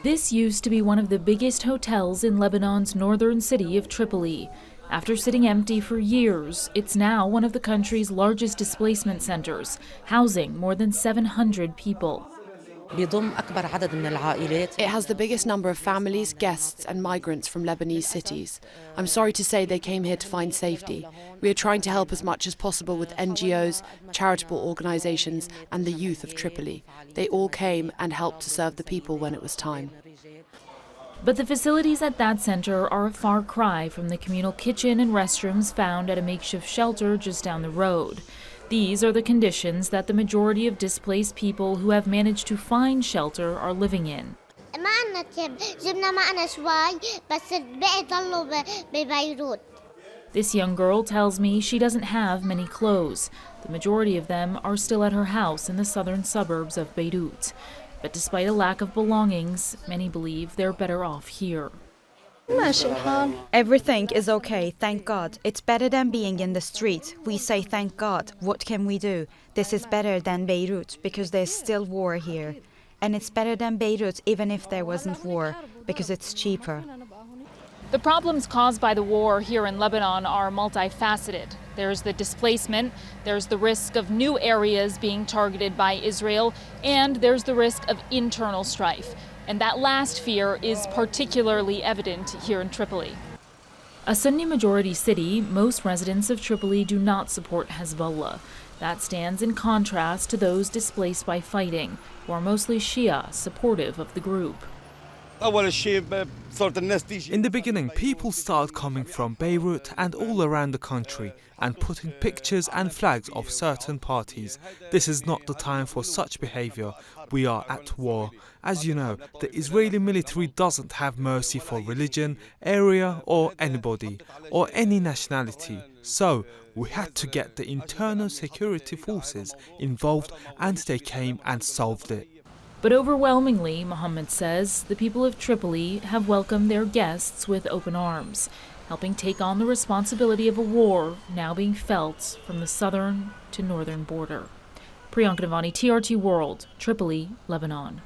This used to be one of the biggest hotels in Lebanon's northern city of Tripoli. After sitting empty for years, it's now one of the country's largest displacement centers, housing more than 700 people. It has the biggest number of families, guests and migrants from Lebanese cities. I'm sorry to say they came here to find safety. We are trying to help as much as possible with NGOs, charitable organisations and the youth of Tripoli. They all came and helped to serve the people when it was time. But the facilities at that center are a far cry from the communal kitchen and restrooms found at a makeshift shelter just down the road. These are the conditions that the majority of displaced people who have managed to find shelter are living in. This young girl tells me she doesn't have many clothes. The majority of them are still at her house in the southern suburbs of Beirut. But despite a lack of belongings, many believe they're better off here. Everything is okay, thank God. It's better than being in the street. We say thank God. What can we do? This is better than Beirut because there's still war here. And it's better than Beirut even if there wasn't war because it's cheaper. The problems caused by the war here in Lebanon are multifaceted. There's the displacement, there's the risk of new areas being targeted by Israel, and there's the risk of internal strife. And that last fear is particularly evident here in Tripoli. A Sunni-majority city, most residents of Tripoli do not support Hezbollah. That stands in contrast to those displaced by fighting, who are mostly Shia, supportive of the group. In the beginning, people started coming from Beirut and all around the country and putting pictures and flags of certain parties. This is not the time for such behavior. We are at war. As you know, the Israeli military doesn't have mercy for religion, area or anybody, or any nationality. So, we had to get the internal security forces involved and they came and solved it. But overwhelmingly, Mohammed says, the people of Tripoli have welcomed their guests with open arms, helping take on the responsibility of a war now being felt from the southern to northern border. Priyanka Navani, TRT World, Tripoli, Lebanon.